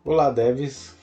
Olá, devs!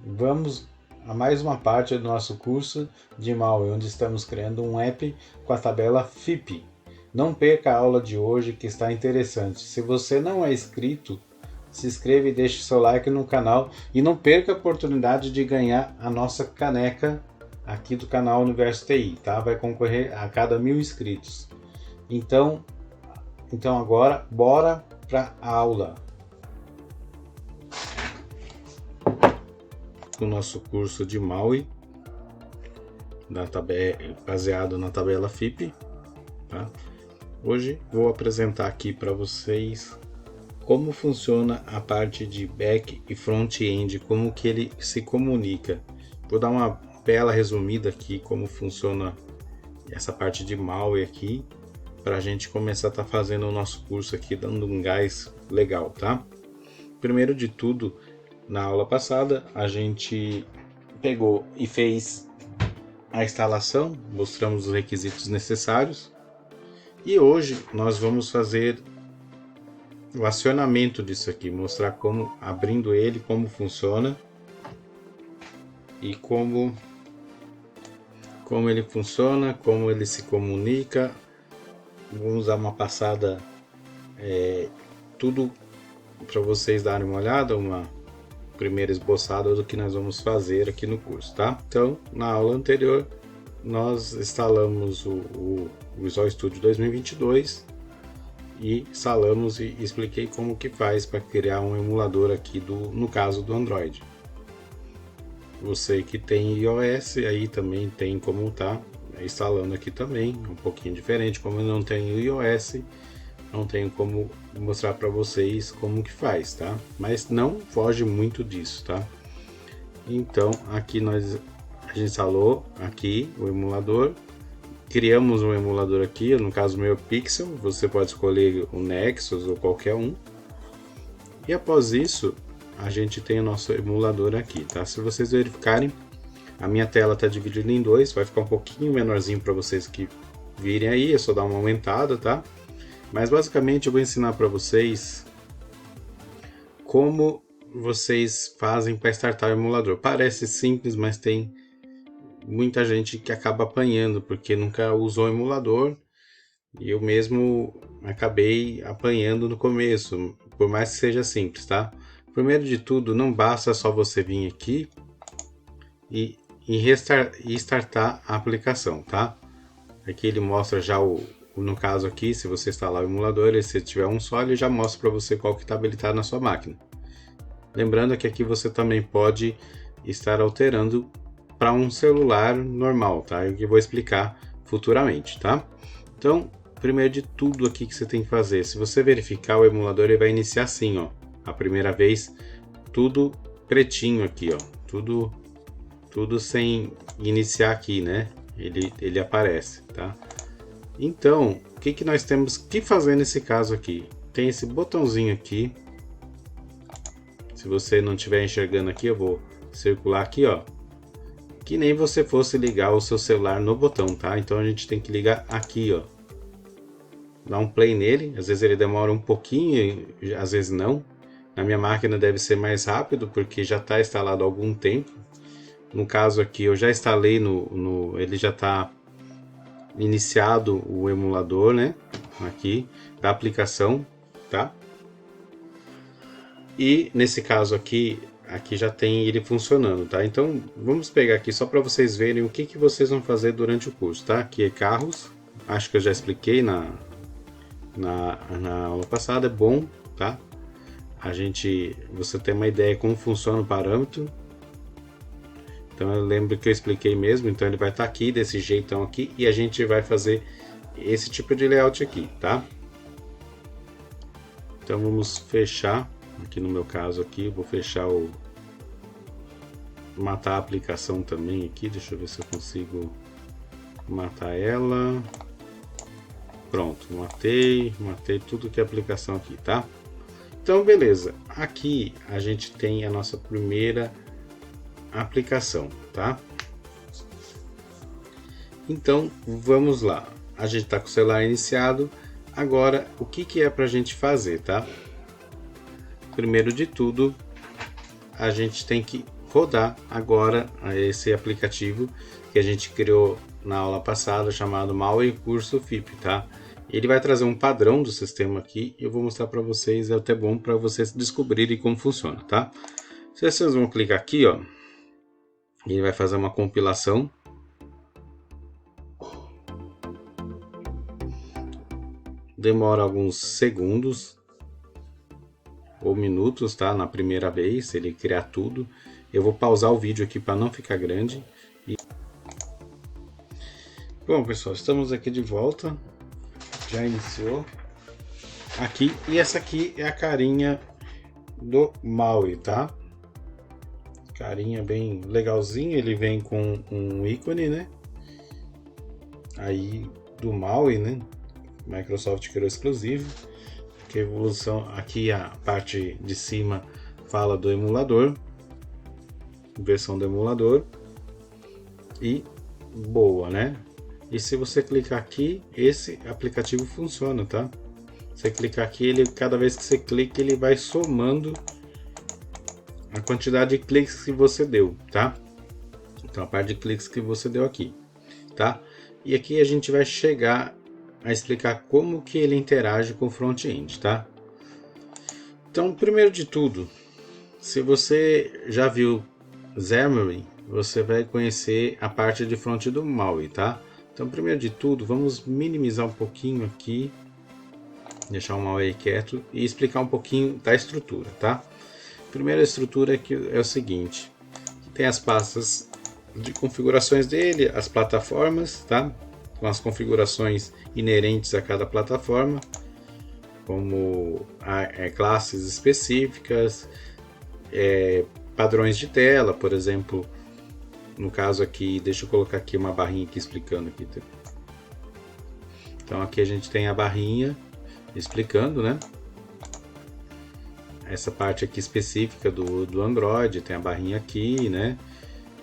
Vamos a mais uma parte do nosso curso de MAUI, onde estamos criando um app com a tabela FIP. Não perca a aula de hoje, que está interessante. Se você não é inscrito, se inscreva e deixe seu like no canal e não perca a oportunidade de ganhar a nossa caneca aqui do canal Universo TI, tá? Vai concorrer a cada 1000 inscritos. Então agora, bora para a aula. O nosso curso de MAUI baseado na tabela FIP, tá? Hoje vou apresentar aqui para vocês como funciona a parte de back e front-end, como que ele se comunica. Vou dar uma bela resumida aqui como funciona essa parte de MAUI aqui, para a gente começar a estar fazendo o nosso curso aqui, dando um gás legal, tá? Primeiro de tudo, na aula passada a gente pegou e fez a instalação, mostramos os requisitos necessários, e hoje nós vamos fazer o acionamento disso aqui, mostrar como, abrindo ele, como funciona e como ele funciona, como ele se comunica. Vamos dar uma passada, tudo para vocês darem uma olhada, uma primeira esboçada do que nós vamos fazer aqui no curso, tá? Então, na aula anterior, nós instalamos o Visual Studio 2022 e instalamos e expliquei como que faz para criar um emulador aqui no caso do Android. Você que tem iOS, aí também tem como tá instalando aqui também, um pouquinho diferente. Como eu não tenho iOS, não tenho como mostrar para vocês como que faz, tá? Mas não foge muito disso, tá? Então aqui a gente instalou aqui o emulador, criamos um emulador aqui, no caso meu Pixel, você pode escolher o Nexus ou qualquer um. E após isso, a gente tem o nosso emulador aqui, tá? Se vocês verificarem, a minha tela está dividida em dois, vai ficar um pouquinho menorzinho para vocês que virem aí, é só dar uma aumentada, tá? Mas basicamente eu vou ensinar para vocês como vocês fazem para startar o emulador. Parece simples, mas tem muita gente que acaba apanhando porque nunca usou o emulador, e eu mesmo acabei apanhando no começo, por mais que seja simples, tá? Primeiro de tudo, não basta só você vir aqui e startar a aplicação, tá? Aqui ele mostra já no caso aqui, se você instalar o emulador, se tiver um só, ele já mostra para você qual que está habilitado na sua máquina. Lembrando que aqui você também pode estar alterando para um celular normal, tá? Eu vou explicar futuramente, tá? Então, primeiro de tudo aqui que você tem que fazer, se você verificar o emulador, ele vai iniciar assim, ó. A primeira vez, tudo pretinho aqui, ó. Tudo sem iniciar aqui, né? Ele aparece, tá? Então, o que nós temos que fazer nesse caso aqui? Tem esse botãozinho aqui. Se você não estiver enxergando aqui, eu vou circular aqui, ó. Que nem você fosse ligar o seu celular no botão, tá? Então a gente tem que ligar aqui, ó. Dar um play nele. Às vezes ele demora um pouquinho, às vezes não. Na minha máquina deve ser mais rápido, porque já está instalado há algum tempo. No caso aqui, eu já instalei ele já está iniciado o emulador, né? Aqui da aplicação, tá? E nesse caso aqui já tem ele funcionando, tá? Então vamos pegar aqui só para vocês verem o que vocês vão fazer durante o curso, tá? Aqui é carros, acho que eu já expliquei na aula passada, é bom, tá? Você tem uma ideia como funciona o parâmetro. Então eu lembro que eu expliquei mesmo, então ele vai estar aqui desse jeitão aqui e a gente vai fazer esse tipo de layout aqui, tá? Então vamos fechar, aqui no meu caso aqui, vou fechar matar a aplicação também aqui, deixa eu ver se eu consigo matar ela. Pronto, matei tudo que é aplicação aqui, tá? Então beleza, aqui a gente tem a nossa primeira aplicação, tá? Então vamos lá, a gente está com o celular iniciado. Agora o que é para a gente fazer, tá? Primeiro de tudo, a gente tem que rodar agora esse aplicativo que a gente criou na aula passada, chamado Malware Curso FIP, tá? Ele vai trazer um padrão do sistema aqui e eu vou mostrar para vocês, é até bom para vocês descobrirem como funciona, tá? Vocês vão clicar aqui, ó, e ele vai fazer uma compilação. Demora alguns segundos ou minutos, tá? Na primeira vez, ele criar tudo. Eu vou pausar o vídeo aqui para não ficar grande. Bom, pessoal, estamos aqui de volta. Já iniciou aqui, e essa aqui é a carinha do Maui, tá? Carinha bem legalzinha, ele vem com um ícone, né? Aí do Maui, né? Microsoft criou exclusivo. Que evolução, aqui a parte de cima fala do emulador, versão do emulador, e boa, né? E se você clicar aqui, esse aplicativo funciona, tá? Você clicar aqui, ele, cada vez que você clica, ele vai somando a quantidade de cliques que você deu, tá? Então a parte de cliques que você deu aqui, tá? E aqui a gente vai chegar a explicar como que ele interage com o front-end, tá? Então, primeiro de tudo, se você já viu Xamarin, você vai conhecer a parte de front do Maui, tá? Então, primeiro de tudo, vamos minimizar um pouquinho aqui, deixar o Maui quieto e explicar um pouquinho da estrutura, tá? Primeira estrutura aqui é o seguinte: tem as pastas de configurações dele, as plataformas, tá? Com as configurações inerentes a cada plataforma, como classes específicas, padrões de tela, por exemplo. No caso aqui, deixa eu colocar aqui uma barrinha aqui explicando aqui. Então aqui a gente tem a barrinha explicando, né? Essa parte aqui específica do Android, tem a barrinha aqui, né?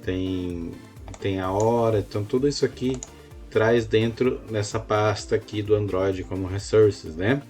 Tem a hora, então tudo isso aqui traz dentro dessa pasta aqui do Android como resources, né?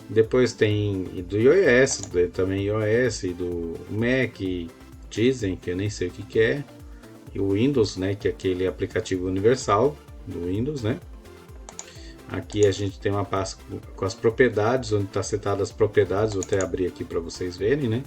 Depois tem do iOS, também iOS, do Mac, dizem que eu nem sei o que é, e o Windows, né, que é aquele aplicativo universal do Windows, né? Aqui a gente tem uma pasta com as propriedades, onde está setada as propriedades, vou até abrir aqui para vocês verem, né?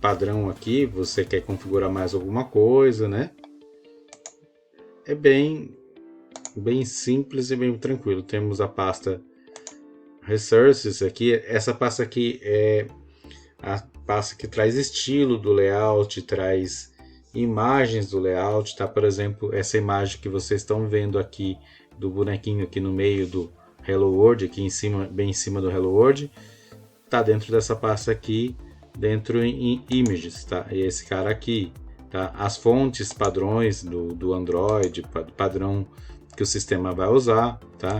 Padrão aqui, você quer configurar mais alguma coisa, né? É bem simples e bem tranquilo. Temos a pasta Resources aqui. Essa pasta aqui é a pasta que traz estilo do layout, traz imagens do layout, tá? Por exemplo, essa imagem que vocês estão vendo aqui do bonequinho aqui no meio do Hello World, aqui em cima, bem em cima do Hello World, tá dentro dessa pasta aqui, dentro em Images, tá? E esse cara aqui, tá? As fontes padrões do Android, padrão que o sistema vai usar, tá?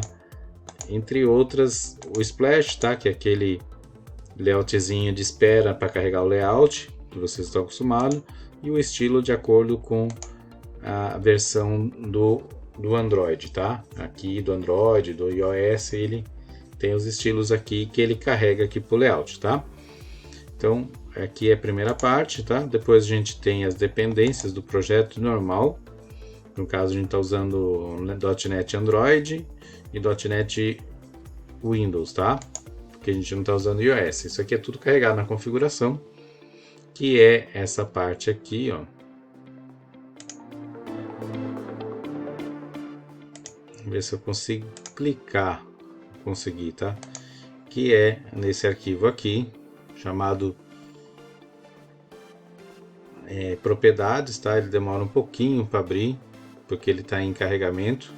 Entre outras, o Splash, tá? Que é aquele layoutzinho de espera para carregar o layout que vocês estão acostumados, e o estilo de acordo com a versão do Android, tá? Aqui do Android, do iOS, ele tem os estilos aqui que ele carrega aqui pro layout, tá? Então aqui é a primeira parte, tá? Depois a gente tem as dependências do projeto normal. No caso a gente está usando .NET Android e .NET Windows, tá? Porque a gente não está usando iOS. Isso aqui é tudo carregado na configuração, que é essa parte aqui, ó. Vamos ver se eu consigo clicar. Consegui, tá? Que é nesse arquivo aqui, chamado propriedades, tá? Ele demora um pouquinho para abrir, porque ele está em carregamento.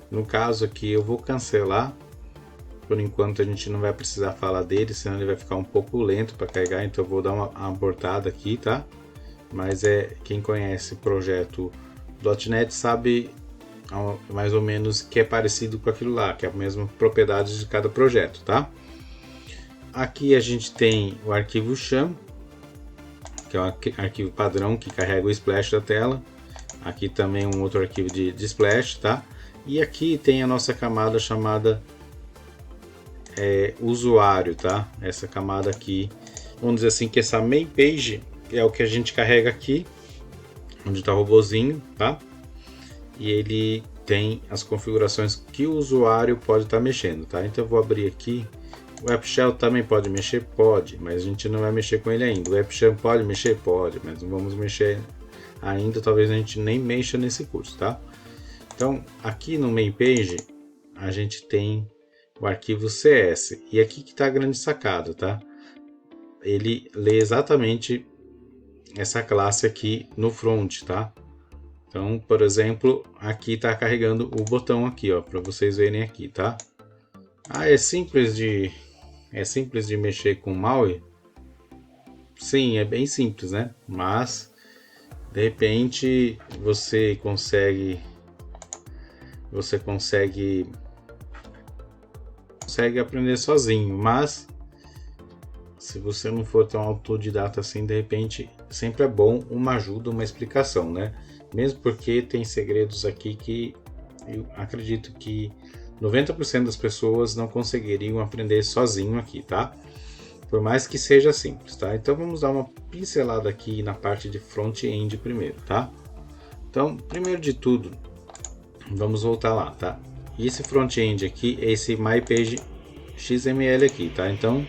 No caso aqui eu vou cancelar. Por enquanto a gente não vai precisar falar dele, senão ele vai ficar um pouco lento para carregar, então eu vou dar uma abortada aqui, tá? Mas quem conhece o projeto .NET sabe mais ou menos que é parecido com aquilo lá, que é a mesma propriedade de cada projeto, tá? Aqui a gente tem o arquivo sham, que é um arquivo padrão que carrega o splash da tela. Aqui também um outro arquivo de splash, tá? E aqui tem a nossa camada chamada usuário, tá? Essa camada aqui, vamos dizer assim que essa main page é o que a gente carrega aqui, onde está o robozinho, tá? E ele tem as configurações que o usuário pode estar mexendo, tá? Então eu vou abrir aqui. O AppShell também pode mexer? Pode, mas a gente não vai mexer com ele ainda. O AppShell pode mexer? Pode, mas não vamos mexer ainda, talvez a gente nem mexa nesse curso, tá? Então, aqui no main page, a gente tem o arquivo CS. E aqui que está a grande sacada, tá? Ele lê exatamente essa classe aqui no front, tá? Então, por exemplo, aqui está carregando o botão aqui, ó, para vocês verem aqui, tá? Ah, é simples de mexer com o mouse? Sim, é bem simples, né? Mas de repente você consegue aprender sozinho, mas se você não for tão autodidata assim, de repente sempre é bom uma ajuda, uma explicação, né? Mesmo porque tem segredos aqui que eu acredito que 90% das pessoas não conseguiriam aprender sozinho aqui, tá? Por mais que seja simples, tá? Então vamos dar uma pincelada aqui na parte de front-end primeiro, tá? Então, primeiro de tudo, vamos voltar lá, tá? E esse front-end aqui é esse MyPage XML aqui, tá? Então,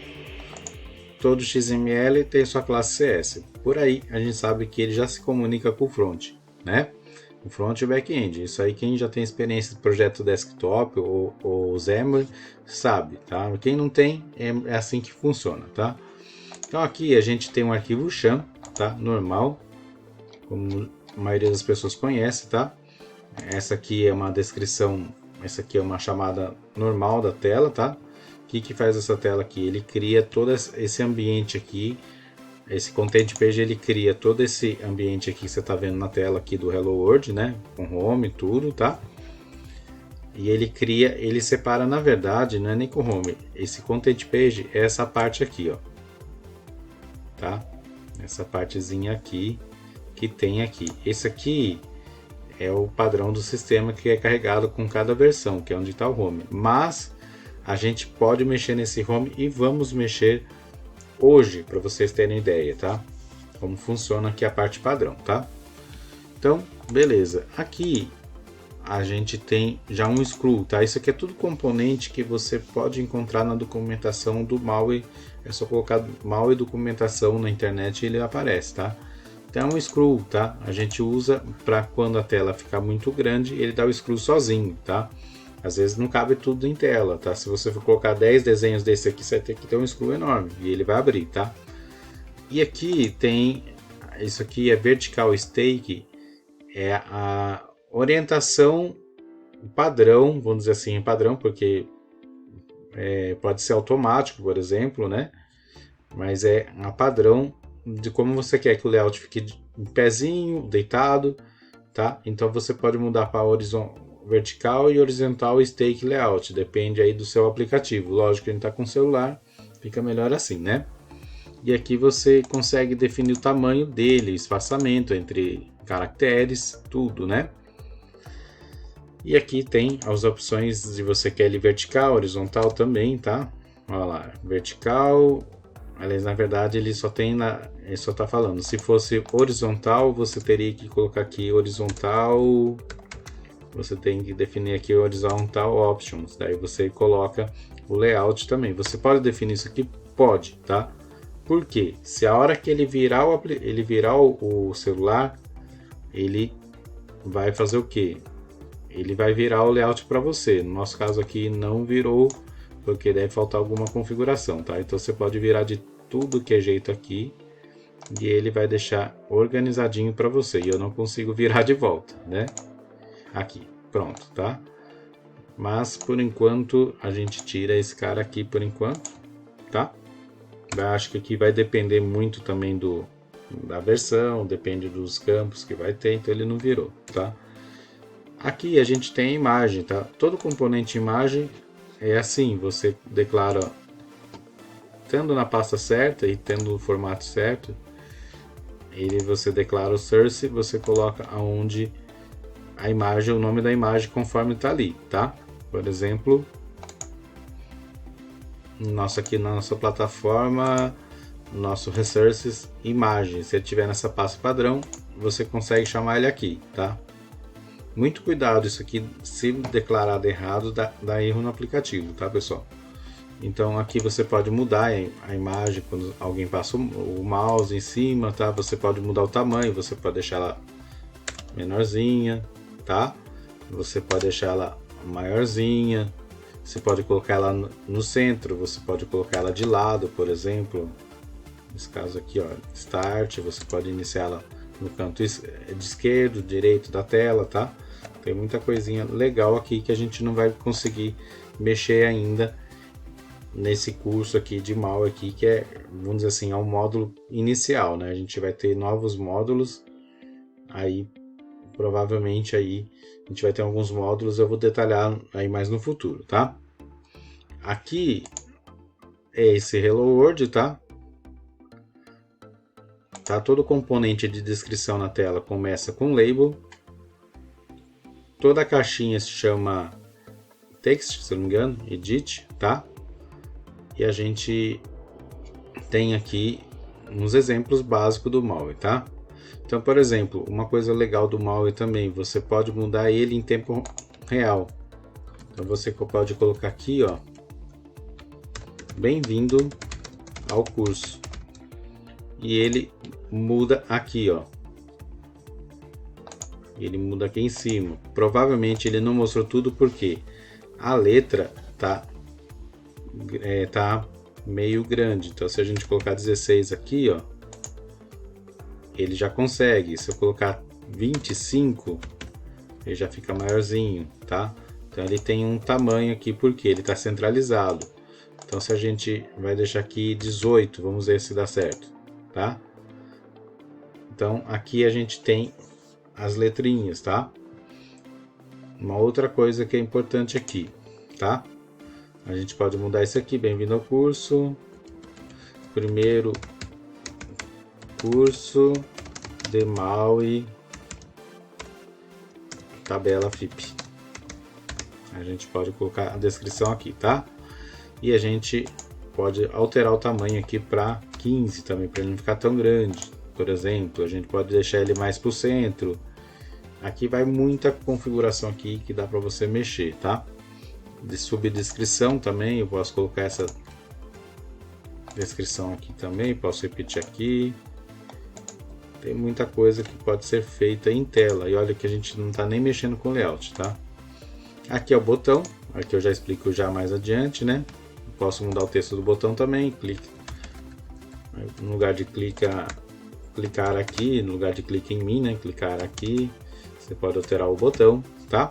todo XML tem sua classe CS. Por aí, a gente sabe que ele já se comunica com o front, né? O front e o back-end. Isso aí quem já tem experiência de projeto desktop ou Xamarin sabe, tá? Quem não tem, é assim que funciona, tá? Então aqui a gente tem um arquivo XAMPP, tá? Normal, como a maioria das pessoas conhece, tá? Essa aqui é uma descrição, essa aqui é uma chamada normal da tela, tá? O que faz essa tela aqui? Ele cria todo esse ambiente aqui. Esse Content Page ele cria todo esse ambiente aqui que você está vendo na tela aqui do Hello World, né? Com home e tudo, tá? E ele separa, na verdade, não é nem com home. Esse Content Page é essa parte aqui, ó. Tá? Essa partezinha aqui que tem aqui. Esse aqui é o padrão do sistema que é carregado com cada versão, que é onde está o home. Mas a gente pode mexer nesse home e vamos mexer hoje, para vocês terem ideia, tá? Como funciona aqui a parte padrão, tá? Então, beleza. Aqui a gente tem já um screw, tá? Isso aqui é tudo componente que você pode encontrar na documentação do MAUI. É só colocar MAUI documentação na internet e ele aparece, tá? Então é um screw, tá? A gente usa para quando a tela ficar muito grande, ele dá o screw sozinho, tá? Às vezes não cabe tudo em tela, tá? Se você for colocar 10 desenhos desse aqui, você vai ter que ter um screw enorme e ele vai abrir, tá? E aqui tem, isso aqui é vertical stake, é a orientação padrão, vamos dizer assim, padrão, porque pode ser automático, por exemplo, né? Mas é a padrão de como você quer que o layout fique em pezinho, deitado, tá? Então você pode mudar para vertical e horizontal stake layout, depende aí do seu aplicativo. Lógico que a gente está com celular, fica melhor assim, né? E aqui você consegue definir o tamanho dele, espaçamento entre caracteres, tudo, né? E aqui tem as opções de você quer ele vertical, horizontal também, tá? Olha lá, vertical. Aliás, na verdade ele só tá falando. Se fosse horizontal, você teria que colocar aqui horizontal. Você tem que definir aqui horizontal options. Daí você coloca o layout também. Você pode definir isso aqui? Pode, tá? Por quê? Se a hora que ele virar o celular, ele vai fazer o quê? Ele vai virar o layout para você. No nosso caso aqui não virou, porque deve faltar alguma configuração, tá? Então você pode virar de tudo que é jeito aqui e ele vai deixar organizadinho para você. E eu não consigo virar de volta, né? Aqui, pronto, tá? Mas por enquanto a gente tira esse cara aqui por enquanto, tá? Eu acho que aqui vai depender muito também da versão, depende dos campos que vai ter, então ele não virou, tá? Aqui a gente tem a imagem, tá? Todo componente imagem é assim, você declara, tendo na pasta certa e tendo o formato certo, você declara o source, você coloca aonde a imagem, o nome da imagem conforme está ali, tá? Por exemplo, aqui na nossa plataforma, nosso Resources Imagem. Se ele estiver nessa pasta padrão, você consegue chamar ele aqui, tá? Muito cuidado, isso aqui, se declarado errado, dá erro no aplicativo, tá, pessoal? Então aqui você pode mudar a imagem quando alguém passa o mouse em cima, tá? Você pode mudar o tamanho, você pode deixar ela menorzinha, tá? Você pode deixar ela maiorzinha, você pode colocar ela no centro, você pode colocar ela de lado, por exemplo. Nesse caso aqui, ó, Start, você pode iniciar ela no canto de esquerdo, direito da tela, tá? Tem muita coisinha legal aqui que a gente não vai conseguir mexer ainda nesse curso aqui de mal aqui, que é, vamos dizer assim, é um módulo inicial, né? A gente vai ter novos módulos, aí provavelmente aí a gente vai ter alguns módulos, eu vou detalhar aí mais no futuro, tá? Aqui é esse Hello World, tá? Todo componente de descrição na tela começa com label. Toda a caixinha se chama text, se não me engano, edit, tá? E a gente tem aqui uns exemplos básicos do Maui, tá? Então, por exemplo, uma coisa legal do Maui também, você pode mudar ele em tempo real. Então você pode colocar aqui, ó, bem-vindo ao curso. E ele muda aqui, ó. Ele muda aqui em cima. Provavelmente ele não mostrou tudo porque a letra tá meio grande. Então se a gente colocar 16 aqui, ó, ele já consegue. Se eu colocar 25, ele já fica maiorzinho, tá? Então ele tem um tamanho aqui porque ele está centralizado. Então se a gente vai deixar aqui 18, vamos ver se dá certo, tá? Então aqui a gente tem as letrinhas, tá? Uma outra coisa que é importante aqui, tá? A gente pode mudar isso aqui, bem-vindo ao curso, primeiro curso de Maui, tabela FIP. A gente pode colocar a descrição aqui, tá? E a gente pode alterar o tamanho aqui para 15 também, para ele não ficar tão grande. Por exemplo, a gente pode deixar ele mais para o centro. Aqui vai muita configuração aqui que dá para você mexer, tá? De subdescrição também, eu posso colocar essa descrição aqui também, posso repetir aqui. Tem muita coisa que pode ser feita em tela. E olha que a gente não está nem mexendo com layout, tá? Aqui é o botão, aqui eu já explico já mais adiante, né? Posso mudar o texto do botão também, clique. No lugar de clicar aqui, no lugar de clique em mim, né? Clicar aqui, você pode alterar o botão, tá?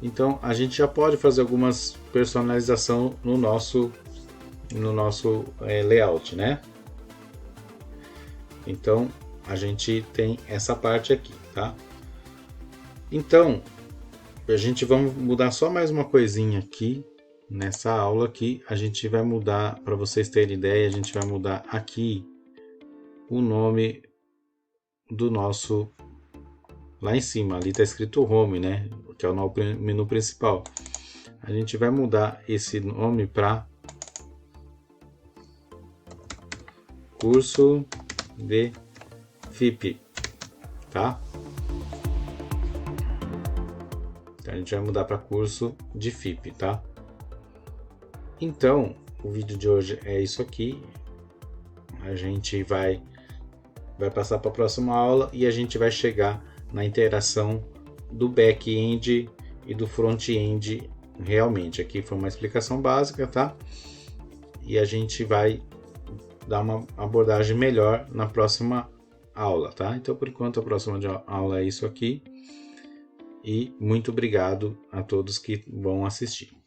Então a gente já pode fazer algumas personalização no nosso layout, né? Então a gente tem essa parte aqui, tá? Então a gente vai mudar só mais uma coisinha aqui nessa aula aqui. A gente vai mudar, para vocês terem ideia, a gente vai mudar aqui o nome do nosso, lá em cima, ali está escrito Home, né? Que é o menu principal. A gente vai mudar esse nome para curso de FIP, tá? Então a gente vai mudar para curso de FIP, tá? Então, o vídeo de hoje é isso aqui. A gente vai passar para a próxima aula e a gente vai chegar na interação do back-end e do front-end realmente. Aqui foi uma explicação básica, tá? E a gente vai dar uma abordagem melhor na próxima aula, tá? Então, por enquanto, a próxima aula é isso aqui. E muito obrigado a todos que vão assistir.